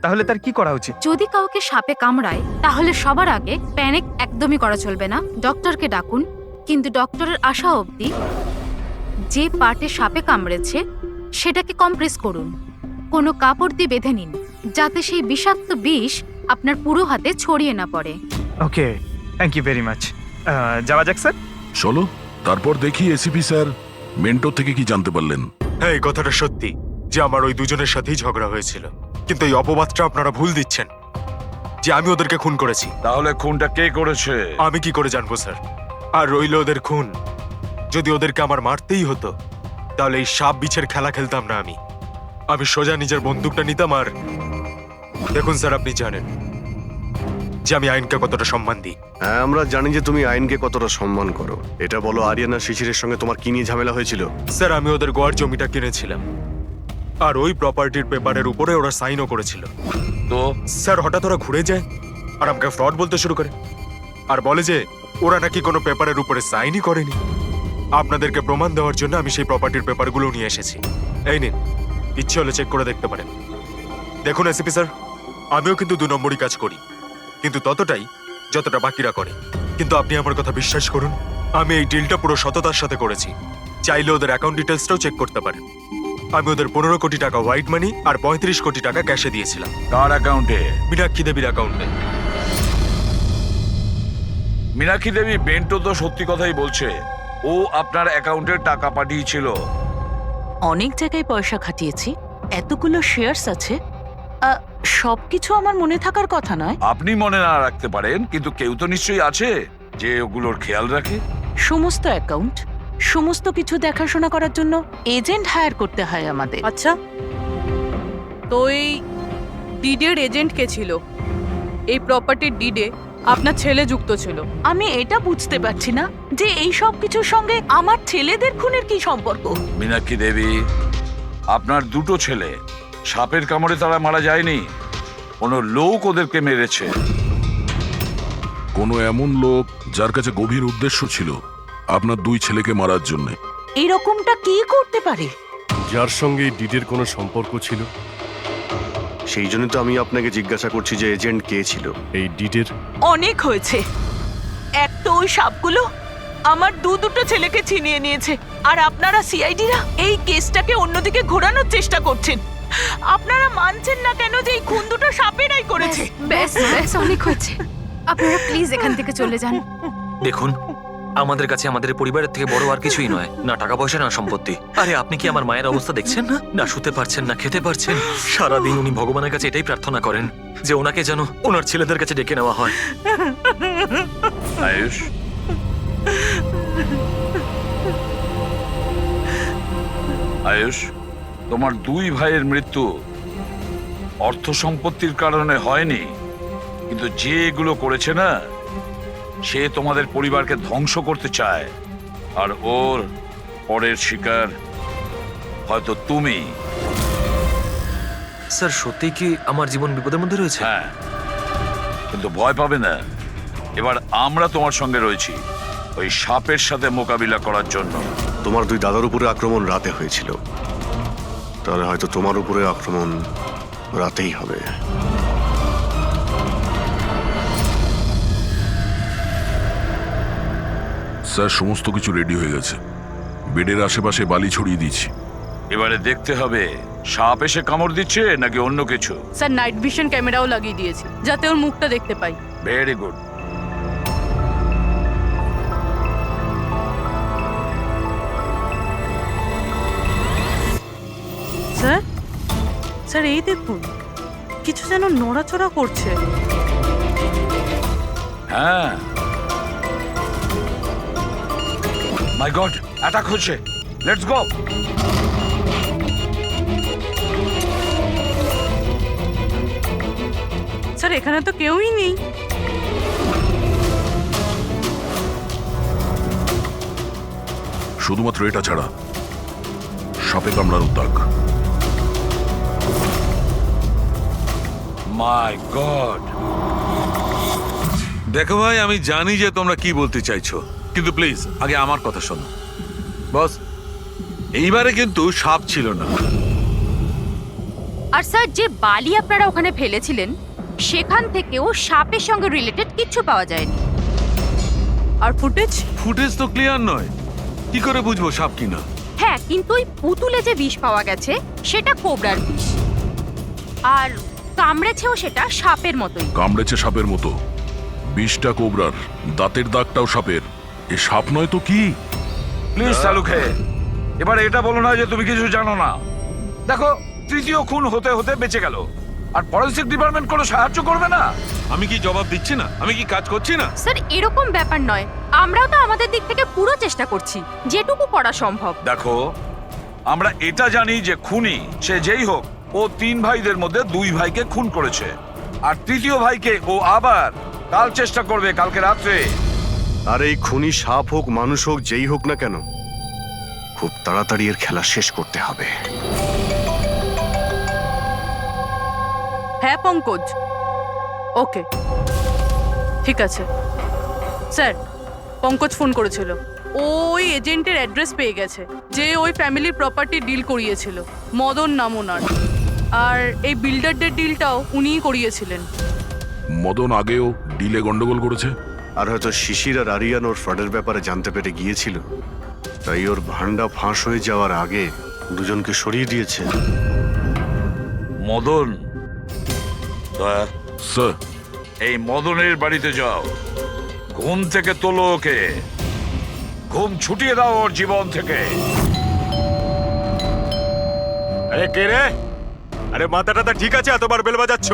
তাহলে তার কি করা উচিত? যদি কাউকে সাপে কামড়ায় তাহলে সবার আগে প্যানিক একদমই করা চলবে না। ডক্টরকে ডাকুন, কিন্তু ডক্টরের আসা অবধি যে পার্টে সাপে কামড়েছে সেটাকে কম্প্রেস করুন, কোনো কাপড় দিয়ে বেঁধে নিন, যাতে সেই বিষাক্ত বিষ আপনার পুরো হাতে ছড়িয়ে না পড়ে। ওকে, থ্যাংক ইউ ভেরি মাচ। যাওয়া যাক স্যার। চলো, তারপর দেখি এসিপি স্যার মেন্টর থেকে কি জানতে পারলেন। হ্যাঁ, এই কথাটা সত্যি যে আমার ওই দুজনের সাথেই ঝগড়া হয়েছিল, কিন্তু এই অপবাদটা আপনারা ভুল দিচ্ছেন যে আমি ওদেরকে খুন করেছি। তাহলে খুনটা কে করেছে? আমি কি করে জানবো স্যার? আর রইল ওদের খুন, যদি ওদেরকে আমার মারতেই হতো তাহলে এই সাপ বিছের খেলা খেলতাম না। আমি সোজা নিজের বন্দুকটা নিতাম। আর দেখুন স্যার, আপনি জানেন যে আমি আইনকে কতটা সম্মান দিই। হ্যাঁ, আমরা জানি যে তুমি আইনকে কতটা সম্মান করো। এটা বলো, আরিয়ান আর শিশিরের সঙ্গে তোমার কি নিয়ে ঝামেলা হয়েছিল? স্যার, আমি ওদের গোয়ার জমিটা কিনেছিলাম, আর ওই প্রপার্টির পেপারের উপরে ওরা সাইনও করেছিল। তো স্যার, হঠাৎ ওরা ঘুরে যায় আর আমাকে ফ্রড বলতে শুরু করে, আর বলে যে ওরা নাকি কোনো পেপারের উপরে সাইনই করেনি। আপনাদেরকে প্রমাণ দেওয়ার জন্য আমি সেই প্রপার্টির পেপারগুলো নিয়ে এসেছি। এই নিন, ইচ্ছে হলে চেক করে দেখতে পারেন। দেখুন এসিপি স্যার, আমিও কিন্তু 2 নম্বরই কাজ করি, কিন্তু ততটাই যতটা বাকিরা করে। কিন্তু আপনি আমার কথা বিশ্বাস করুন, আমি এই ডিলটা পুরো সততার সাথে করেছি। চাইলে ওদের অ্যাকাউন্ট ডিটেলসটাও চেক করতে পারেন। আমি ওদের 15 কোটি টাকা হোয়াইট মানি আর 35 কোটি টাকা ক্যাশে দিয়েছিলাম। কার অ্যাকাউন্টে? মীনাক্ষী দেবীর অ্যাকাউন্টে। মীনাক্ষী দেবী বেন্টো তো সত্যি কথাই বলছে, ও আপনার অ্যাকাউন্টে টাকা পাঠিয়েছিল। অনেক জায়গায় পয়সা খাটিয়েছি, এতগুলো শেয়ার্স আছে, সবকিছু আমার মনে থাকার কথা নয়। আপনি মনে না রাখতে পারেন, কিন্তু কেউ তো নিশ্চয়ই আছে যে ওগুলোর খেয়াল রাখে। সমস্ত অ্যাকাউন্ট, সমস্ত কিছু দেখাশোনা করার জন্য এজেন্ট হায়ার করতে হয় আমাদের। আচ্ছা, তো এই ডিডের এজেন্ট কে ছিল? এই প্রপার্টির ডিডে আপনার ছেলে যুক্ত ছিল। আমি এটা বুঝতে পারছি না যে এই সব কিছুর সঙ্গে আমার ছেলেদের খুনের কি সম্পর্ক। মীনাক্ষী দেবী, আপনার 2টো ছেলে সাপের কামড়ে তারা মারা যায়নি, কোনো লোক ওদেরকে মেরেছে। কোনো এমন লোক যার কাছে গভীর উদ্দেশ্য ছিল আপনার 2 ছেলেকে মারার জন্য। এরকমটা কি করতে পারে? যার সঙ্গে এই ডিডের কোনো সম্পর্ক ছিল। সেই জন্য তো আমি আপনাকে জিজ্ঞাসা করছি যে এজেন্ট কে ছিল এই ডিডের। অনেক হয়েছে। এক তো ওই সাপগুলো আমার দুটো ছেলেকে ছিনিয়ে নিয়েছে, আর আপনারা সিআইডিরা এই কেসটাকে অন্যদিকে ঘোরানোর চেষ্টা করছেন। আপনারা মানছেন না কেন যে এই খুন দুটো সাপেরাই করেছে? ব্যাস ব্যাস, অনেক হয়েছে। আপনারা প্লিজ এখান থেকে চলে যান। দেখুন, আমাদের কাছে আমাদের পরিবারের থেকে বড় আর কিছুই নয়, না টাকা পয়সা না সম্পত্তি। আরে আপনি কি আমার মায়ের অবস্থা দেখছেন না? না শুতে পারছেন না খেতে পারছেন। সারাদিন উনি ভগবানের কাছে এটাই প্রার্থনা করেন যে ওনাকে যেন ওনার ছেলেদের কাছে ডেকে নেওয়া হয়। আয়ুষ, আয়ুষ, তোমার দুই ভাইয়ের মৃত্যু অর্থ সম্পত্তির কারণে হয়নি, কিন্তু যে এগুলো করেছে না, সে তোমাদের পরিবারকে ধ্বংস করতে চায়। আর ওর পরের শিকার হয়তো তুমি। স্যার সত্যি কি আমার জীবন বিপদের মধ্যে রয়েছে? হ্যাঁ, কিন্তু ভয় পাবে না। এবার আমরা তোমার সঙ্গে রয়েছি ওই সাপের সাথে মোকাবিলা করার জন্য। তোমার দুই দাদার উপরে আক্রমণ রাতে হয়েছিল, তাহলে হয়তো তোমার উপরে আক্রমণ রাতেই হবে। স্যার সমস্ত কিছু রেডি হয়ে গেছে, বেডের আশেপাশে বালি ছড়িয়ে দিচ্ছি। এবারে দেখতে হবে সাপ এসে কামড় দিচ্ছে নাকি অন্য কিছু। স্যার নাইট ভিশন ক্যামেরাও লাগিয়ে দিয়েছি যাতে ওর মুখটা দেখতে পাই। Very good. স্যার স্যার এই দেখুন, কিছু যেন নড়াচড়া করছে। হ্যাঁ, মাই গড, অ্যাটাক হচ্ছে। Let's go. স্যার এখানে তো কেউই নেই। শুধুমাত্র এটা ছাড়া সাপে কামড়ার উদ্যোগ। মাই গড। দেখো ভাই, আমি জানি যে তোমরা কি বলতে চাইছো, কিন্তু প্লিজ আগে আমার কথা শোনো। বস, এইবারে কিন্তু সাপ ছিল না। আর স্যার যে বালি আপনারা ওখানে ফেলেছিলেন সেখান থেকেও সাপের সঙ্গে রিলেটেড কিছু পাওয়া যায়নি। আর ফুটেজ? ফুটেজ তো ক্লিয়ার নয়, কি করে বুঝবো সাপ কিনা? হ্যাঁ, কিন্তু ওই পুতুলে যে বিষ পাওয়া গেছে সেটা কোবরার বিষ, আর কামড়েছেও সেটা সাপের মতোই। কামড়েছে সাপের মতো, বিষটা কোবরার, দাঁতের দাগটাও সাপের। এ সাপ নয় তো কি? প্লিজ চালুকে, এবার এটা বলো না যে তুমি কিছু জানো না। দেখো, তৃতীয় খুন হতে হতে বেঁচে গেল, আর ফরেনসিক ডিপার্টমেন্ট কোনো সাহায্য করবে না। আমি কি জবাব দিচ্ছি না? আমি কি কাজ করছি না? স্যার এরকম ব্যাপার নয়, আমরাও তো আমাদের দিক থেকে পুরো চেষ্টা করছি যেটুকু করা সম্ভব। দেখো, আমরা এটা জানি যে খুনি সে যেই হোক, ও তিন ভাইদের মধ্যে দুই ভাইকে খুন করেছে, আর তৃতীয় ভাইকে ও আবার কাল চেষ্টা করবে, কালকে রাত্রে। আর এই খুনি সাপ হোক মানুষ হোক যেই হোক না কেন, খুব তাড়াতাড়ি এর খেলা শেষ করতে হবে। হ্যাঁ পঙ্কজ, ওকে ঠিক আছে। স্যার পঙ্কজ ফোন করেছিল, ও ওই এজেন্টের অ্যাড্রেস পেয়ে গেছে যে ওই ফ্যামিলির প্রপার্টি ডিল করিয়েছিল। মদন নাম ওনার, আর এই বিল্ডারদের ডিলটাও উনিই করিয়েছিলেন। মদন আগেও ডিলে গন্ডগোল করেছে। আর হয়তো শিশির আর আরিয়ান ওর ফ্রডের ব্যাপারে জানতে পেরে গিয়েছিল, তাই ওর ভান্ডা ফাঁস হয়ে যাওয়ার আগে দুজনকে সরিয়ে দিয়েছে। মদন, স্যার, এই মদনের বাড়িতে যাও, ঘুম থেকে তোলো ওকে, ঘুম ছুটিয়ে দাও ওর জীবন থেকে। আরে কে রে? আরে মাথাটা ঠিক আছে, এতবার বেল বাজাচ্ছ?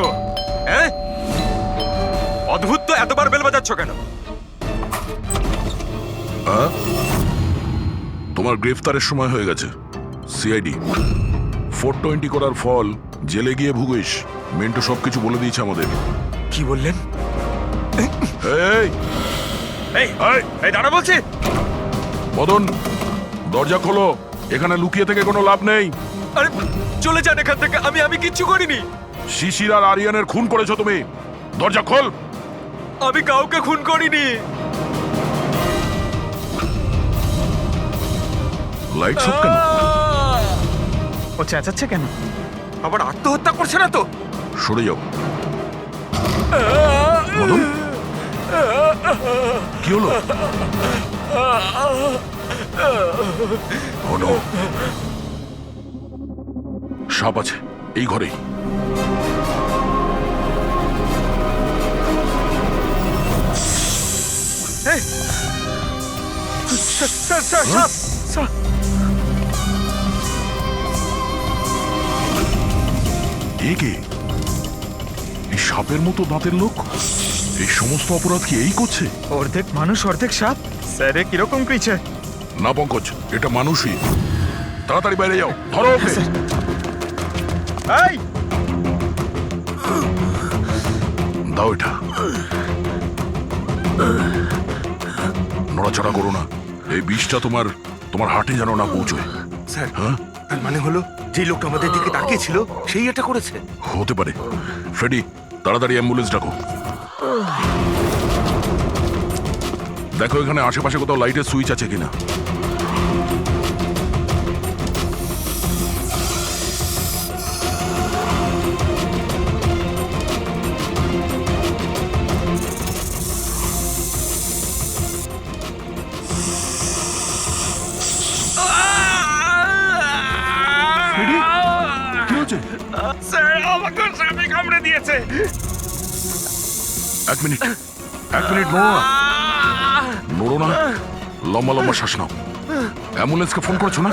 হ্যাঁ, অদ্ভুত তো, এতবার বেল বাজাচ্ছ কেন? তোমার গ্রেফতারের সময় হয়ে গেছে। সিআইডি 420 করার ফল জেলে গিয়ে ভুগিস। মেন্টু সবকিছু বলে দিয়েছে আমাদের। কি বললেন? এই এই এই দাঁড়া বলছি। মদন, দরজা খোলো, এখানে লুকিয়ে থেকে কোনো লাভ নেই। আরে চলে যান এখান থেকে, আমি কিচ্ছু করিনি। শিশির আর আরিয়ানের খুন করেছো তুমি, দরজা খোল। আমি কাউকে খুন করিনি। লাইট সব কেন? ও চেঁচাচ্ছে কেন? আবার আত্মহত্যা করছে না তো? সরে যাও। মদন, কি হলো? Oh no! সাপ আছে এই ঘরেই। এ কে? এই সাপের মতো দাঁতের লোক এই সমস্ত অপরাধ কি এই করছে? অর্ধেক মানুষ অর্ধেক সাপ, স্যার কিরকম ক্রিচার? না পঙ্কজ, এটা মানুষই। তাড়াতাড়ি বাইরে যাও, ধরো ওকে। এই দাও এটা। নড়াচড়া করো না, এই বিষটা তোমার তোমার হার্টে যেন না পৌঁছয়। স্যার, হ্যাঁ, তার মানে হলো যে লোকটা আমাদের দিকে তাকিয়ে ছিল সেই এটা করেছে। হতে পারে। ফ্রেডি, তাড়াতাড়ি অ্যাম্বুলেন্স ডাকো। দেখো এখানে আশেপাশে কোথাও লাইটের সুইচ আছে কিনা। কি হচ্ছে? স্যার, আমাকে সাপে কামড়ে দিয়েছে। এক মিনিট, নড়ো না, নড়ো না, লম্বা লম্বা শ্বাস নাও। অ্যাম্বুলেন্সকে ফোন করেছো না?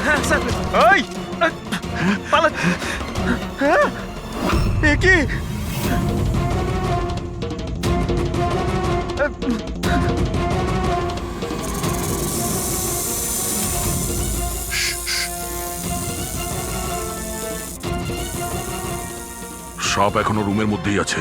হ্যাঁ স্যার। ওই পালা। হ্যাঁ, এ কি? সাপ এখনো রুমের মধ্যেই আছে।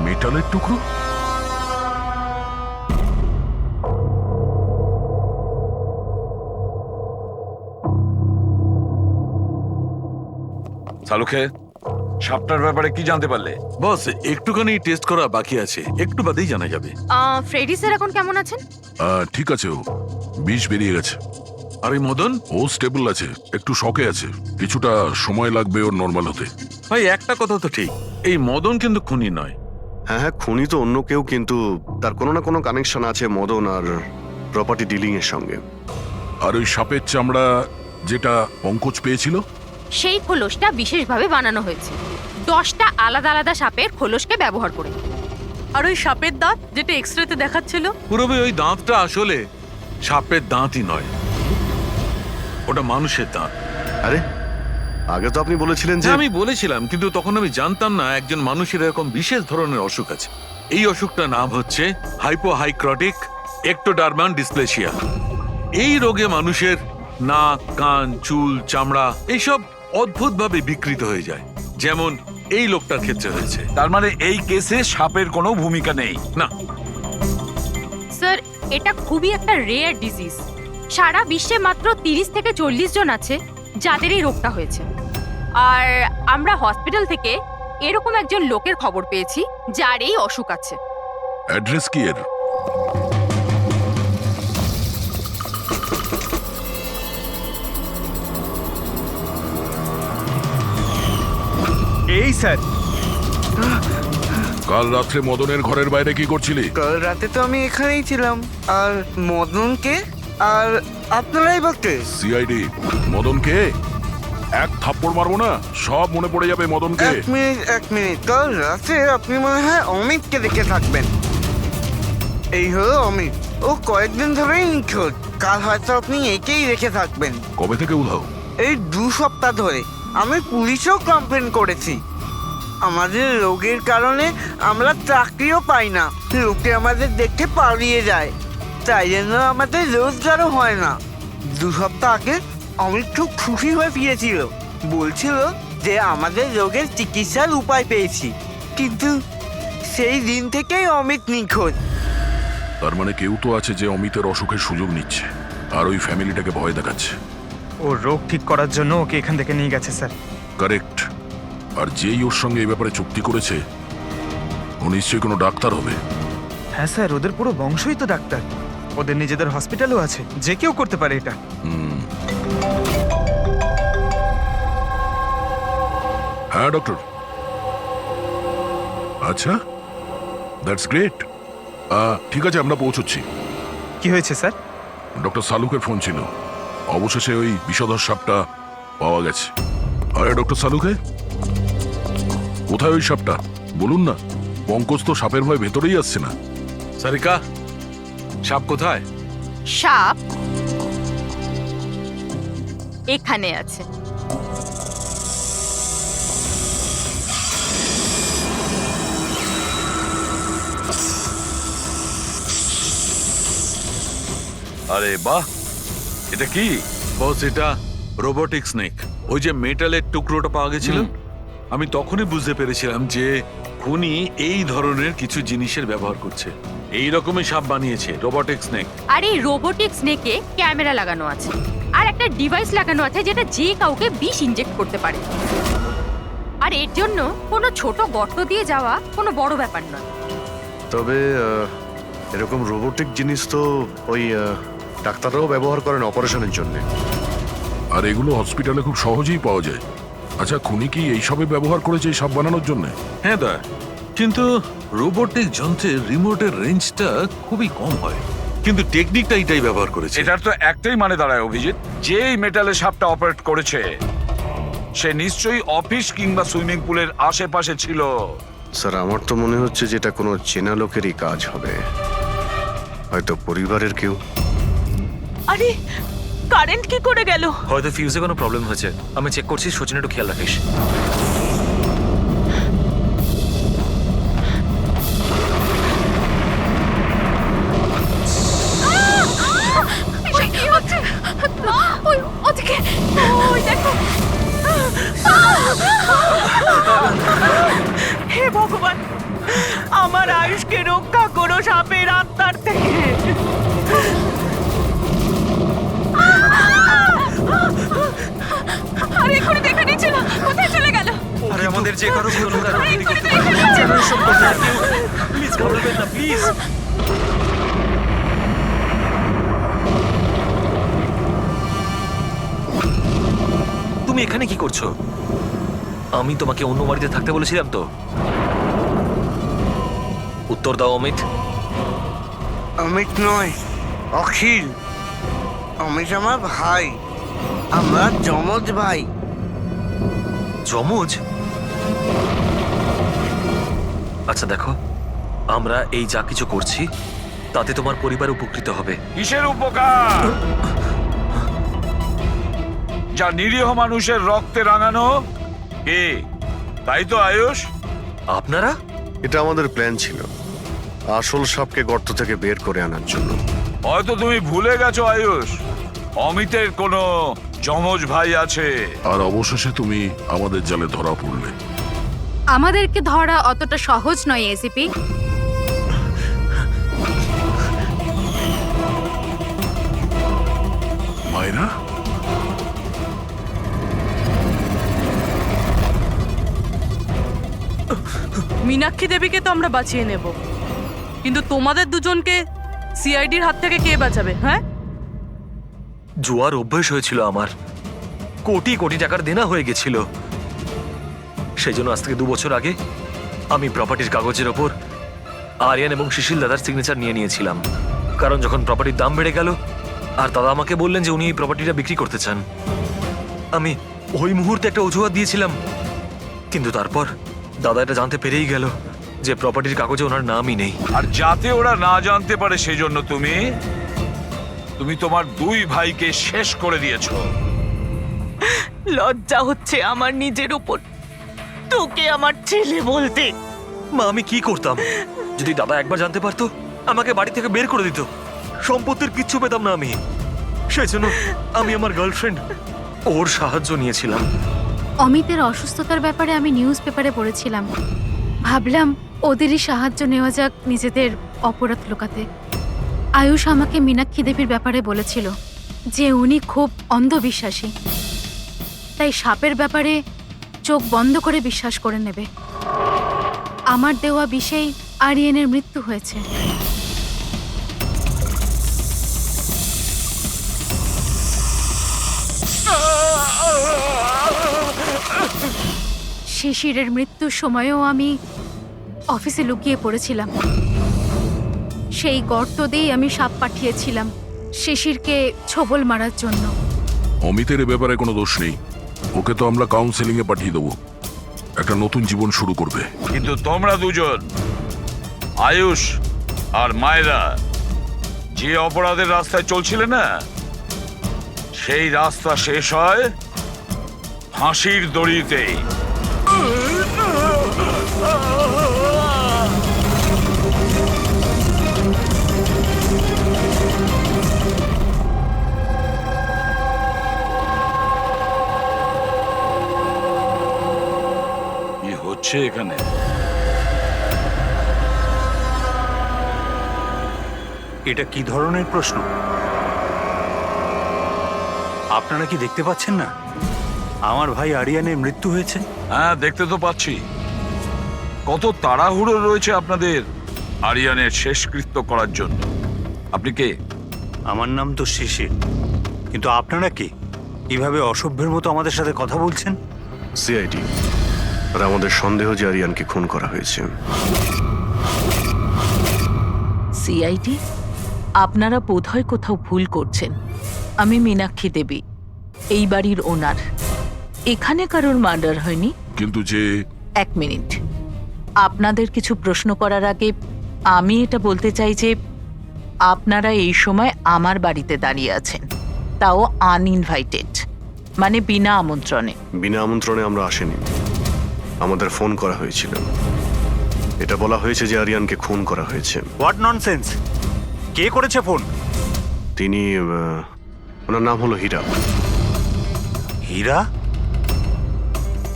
মেটালের টুকরো? সালুখে, সাপটার ব্যাপারে কি জানতে পারলে? বস, একটুখানি টেস্ট করা বাকি আছে, একটু বাদেই জানা যাবে। ফ্রেডি স্যার এখন কেমন আছেন? ঠিক আছে, ও বিষ বেরিয়ে গেছে। আর ওই মদন? ও স্টেবল আছে, একটু শকে আছে, কিছুটা সময় লাগবে ওর নর্মাল হতে। ভাই, একটা কথা তো ঠিক, এই মদন কিন্তু খুনি নয়। হ্যাঁ হ্যাঁ, খুনি তো অন্য কেউ, কিন্তু তার কোনো না কোনো কানেকশন আছে মদন আর প্রপার্টি ডিলিং এর সঙ্গে। আর ওই সাপের চামড়া যেটা পঙ্কজ পেয়েছিল, সেই খোলসটা বিশেষভাবে বানানো হয়েছে 10টা আলাদা আলাদা সাপের খোলসকে ব্যবহার করে। আর ওই সাপের দাঁত যেটা এক্সরেতে দেখাচ্ছিল, পুরোপুরি ওই দাঁতটা আসলে সাপের দাঁতই নয়, ওটা মানুষের দাঁত। আরে, আগে তো আপনি বলেছিলেন যে আমি বলেছিলাম, কিন্তু তখন আমি জানতাম না একজন মানুষের এরকম বিশেষ ধরনের অসুখ আছে। এই অসুখটার নাম হচ্ছে হাইপোহাইক্রটিক একটোডার্মান ডিসপ্লেসিয়া। এই রোগে মানুষের নাক, কান, চুল, চামড়া এইসব অদ্ভুতভাবে বিকৃত হয়ে যায়, যেমন এই লোকটার ক্ষেত্রে হয়েছে। তার মানে এই কেসে সাপের কোনো ভূমিকা নেই? না স্যার, এটা খুবই একটা রেয়ার ডিজিজ। সারা বিশ্বে মাত্র 30 থেকে 40 জন আছে যাদের এই রোগটা হয়েছে। আর আমরা হসপিটাল থেকে এরকম একজন লোকের খবর পেয়েছি যার এই অসুখ আছে। অ্যাড্রেস কি এর? এই স্যার, কাল রাত্রে মদনের ঘরের বাইরে কি করছিলি? কাল রাতে তো আমি এখানেই ছিলাম। আর মদনকে আর আপনারাই বলতে সিআইডি মদনকে এক থাপ্পড় মারবো না, সব মনে পড়ে যাবে মদনকে। এক মিনিট, কাল রাতে আপনি মনে হয় অমিতকে দেখে থাকবেন। এই হলো অমিত, ও কয়েকদিন ধরেই নিখোঁজ। কাল হয়তো আপনি একেই রেখে থাকবেন। কবে থেকে উধাও? এই 2 সপ্তাহ ধরে। আমি পুলিশেও কমপ্লেন করেছি। আমাদের রোগের কারণে আমরা চাকরিও পাই না, লোকে আমাদের দেখে পালিয়ে যায়, তাই জন্য আমাদের রোজগারও হয় না। 2 সপ্তাহ আগে অমিত খুব খুশি হয়ে ফিরেছিল, বলছিল যে আমাদের রোগের চিকিৎসার উপায় পেয়েছি। কিন্তু সেই দিন থেকেই অমিত নিখোঁজ। তার মানে কেউ তো আছে যে অমিতের অসুখের সুযোগ নিচ্ছে আর ওই ফ্যামিলিটাকে ভয় দেখাচ্ছে। ও রোগ ঠিক করার জন্য ওকে এখান থেকে নিয়ে গেছে স্যার। কারেক্ট। আর যেই ওর সঙ্গে এই ব্যাপারে চুক্তি করেছে ও নিশ্চয়ই কোনো ডাক্তার হবে। হ্যাঁ স্যার, ওদের পুরো বংশই তো ডাক্তার, ওদের নিজেদের হসপিটালও আছে, যে কেউ করতে পারে এটা। হ্যাঁ ডক্টর। আচ্ছা, দ্যাটস গ্রেট। ঠিক আছে, আমরা পৌঁছচ্ছি। কি হয়েছে স্যার? ডক্টর সালুকের ফোন ছিল, অবশেষে ওই বিষধর সাপটা পাওয়া গেছে। আরে ডক্টর সালুকে, কোথায় ওই সাপটা বলুন না? পঙ্কজ তো সাপের ভয় ভেতরেই আসছে না। সারিকা, সাপ কোথায়? সাপ এখানে আছে। আরে বাহ, এটা কি? বস, এটা রোবোটিক স্নেক। ওই যে মেটালের টুকরোটা পাওয়া গেছিল, আমি তখনই বুঝতে পেরেছিলাম যে খুনি এই ধরনের কিছু জিনিসের ব্যবহার করছে। এই রকমই সাপ বানিয়েছে, রোবোটিক স্নেক। আর এই রোবোটিক স্নেকে ক্যামেরা লাগানো আছে আর একটা ডিভাইস লাগানো আছে যেটা যে কাউকে বিষ ইনজেক্ট করতে পারে। আর এর জন্য কোনো ছোট গর্ত দিয়ে যাওয়া কোনো বড় ব্যাপার নয়। তবে এরকম রোবোটিক জিনিস তো ওই ডাক্তাররাও ব্যবহার করেন অপারেশনের জন্য। আর এগুলো হসপিটালে খুব সহজেই পাওয়া যায়। আচ্ছা, খুনি কি এইসবে ব্যবহার করেছে এই সাপ বানানোর জন্য? হ্যাঁ দা, কিন্তু রোবোটিক যন্ত্রের রিমোটের রেঞ্জটা খুবই কম হয়, কিন্তু টেকনিকটা এটাই ব্যবহার করেছে। এটার তো একটাই মানে দাঁড়ায় অভিজিৎ, যে এই মেটালের সাপটা অপারেট করেছে সে নিশ্চয়ই অফিস কিংবা সুইমিং পুলের আশেপাশে ছিল। স্যার, আমার তো মনে হচ্ছে যে এটা কোনো চেনা লোকেরই কাজ হবে, হয়তো পরিবারের কেউ। আরে কারেন্ট কি করে গেল? হয়তো ফিউজে কোনো প্রবলেম হয়েছে। আমি চেক করছি, সচিন একটু খেয়াল রাখিস। কি হচ্ছে? ওই ওদিকে, ওই দেখো। হে ভগবান, আমার আয়ুষকে রক্ষা করো সাপের আত্মার থেকে। আরে এখনই দেখা নিচ্ছিল, কোথায় চলে গেল? আরে আমাদের যে কারো প্লিজ ঘাবড়াবেন না, প্লিজ। তুমি এখানে কি করছো? আমি তোমাকে অন্য বাড়িতে থাকতে বলেছিলাম তো। উত্তর দাও অমিত। অমিত নয়, অখিল। অমিত আমার ভাই, আমরা যমজ ভাই। যমজ? আচ্ছা দেখো, আমরা এই যা কিছু করছি তাতে তোমার পরিবার উপকৃত হবে। কিসের উপকার? যা নিরীহ মানুষের রক্তে রাঙানো। কে? তাই তো আয়ুষ? আপনারা? এটা আমাদের প্ল্যান ছিল, আসল সাপকে গর্ত থেকে বের করে আনার জন্য। হয়তো তুমি ভুলে গেছো আয়ুষ, অমিতের কোনো যমজ ভাই আছে। আর অবশেষে তুমি আমাদের জালে ধরা পড়লে। আমাদেরকে ধরা অতটা সহজ নয় এসিপি। মায়েরা, মীনাক্ষী দেবীকে তো আমরা বাঁচিয়ে নেব, কিন্তু তোমাদের দুজনকে সিআইডির হাত থেকে কে বাঁচাবে? হ্যাঁ, জুয়ার অভ্যাস হয়েছিল আমার, কোটি কোটি টাকার দেনা হয়ে গেছিল। সেই জন্য আজ থেকে 2 বছর আগে আমি প্রপার্টির কাগজের ওপর আরিয়ান এবং সুশীল দাদার সিগনেচার নিয়ে নিয়েছিলাম। কারণ যখন প্রপার্টির দাম বেড়ে গেল আর দাদা আমাকে বললেন যে উনি এই প্রপার্টিটা বিক্রি করতে চান, আমি ওই মুহূর্তে একটা অজুহাত দিয়েছিলাম। কিন্তু তারপর দাদা এটা জানতে পেরেই গেল যে প্রপার্টির কাগজে ওনার নামই নেই। আর যাতে ওরা না জানতে পারে সেজন্য তুমি তোমার 2 ভাইকে শেষ করে দিয়েছো। লজ্জা হচ্ছে আমার নিজের উপর, তোকে আমার ছেলে বলতে। মা, আমি কি করতাম? যদি দাদা একবার জানতে পারতো আমাকে বাড়ি থেকে বের করে দিত, সম্পত্তির কিচ্ছু পেতাম না আমি। সেই জন্য আমি আমার গার্লফ্রেন্ড ওর সাহায্য নিয়েছিলাম। অমিতের অসুস্থতার ব্যাপারে আমি নিউজ পেপারে পড়েছিলাম, ভাবলাম ওদেরই সাহায্য নেওয়া যাক নিজেদের অপরাধ লুকাতে। আয়ুষ আমাকে মীনাক্ষী দেবীর ব্যাপারে বলেছিল যে উনি খুব অন্ধবিশ্বাসী, তাই সাপের ব্যাপারে চোখ বন্ধ করে বিশ্বাস করে নেবে। আমার দেওয়া বিষেই আরিয়ানের মৃত্যু হয়েছে। শিশিরের মৃত্যুর সময়ও আমি অফিসে লুকিয়ে পড়েছিলাম। সেই গর্ত দিয়েই আমি সাপ পাঠিয়েছিলাম শিশিরকে ছোবল মারার জন্য। অমিতের এ ব্যাপারে কোনো দোষ নেই, ওকে তো আমরা কাউন্সেলিং এ পাঠিয়ে দেবো, একটা নতুন জীবন শুরু করবে। কিন্তু তোমরা দুজন, আয়ুষ আর মায়রা, যে অপরাধের রাস্তায় চলছিলে না, সেই রাস্তা শেষ হয় ফাঁসির দড়িতেই। কি হচ্ছে এখানে? এটা কি ধরনের প্রশ্ন? আপনারা কি দেখতে পাচ্ছেন না আমার ভাই আরিয়ানের মৃত্যু হয়েছে? হ্যাঁ, দেখতে তো পাচ্ছি। কত তাড়াহুড়ো রয়েছে আপনাদের আরিয়ানের শেষকৃত্য করার জন্য। আপনি কে? আমার নাম তো শিশির, কিন্তু আপনারা কি কিভাবে অসভ্যের মতো আমাদের সাথে কথা বলছেন? সিআইডি, আর আমাদের সন্দেহ যে আরিয়ানকে খুন করা হয়েছে। সিআইডি, আপনারা বোধহয় কোথাও ভুল করছেন। আমি মীনাক্ষী দেবী, এই বাড়ির ওনার। এখানে কারোর মার্ডার হয়নি। কিন্তু যে এক মিনিট, আপনাদের কিছু প্রশ্ন করার আগে আমি এটা বলতে চাই যে আপনারা এই সময় আমার বাড়িতে দাঁড়িয়ে আছেন, তাও আনইনভাইটেড, মানে বিনা আমন্ত্রণে। বিনা আমন্ত্রণে আমরা আসিনি, আমাদের ফোন করা হয়েছিল। এটা বলা হয়েছে যে আরিয়ানকে খুন করা হয়েছে। What nonsense! কে করেছে ফোন? তিনি ওনার নাম হলো হীরা। হীরা?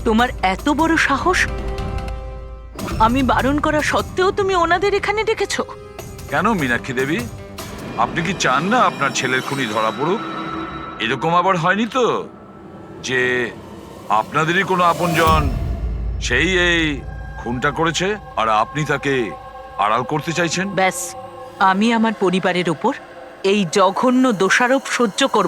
তোমার এত বড় সাহস! আমি বারণ করা সত্ত্বেও তুমি ওনাদের এখানে ডেকেছো? কেন মীনাক্ষী দেবী, আপনি কি চান না আপনার ছেলের খুনি ধরা পড়ুক? এরকম আবার হয়নি তো যে আপনাদেরই কোনো আপনজন সেই এই খুনটা করেছে আর আপনি তাকে আড়াল করতে চাইছেন? ব্যাস, আমি আমার পরিবারের উপর এই জঘন্য দোষারোপ সহ্য করব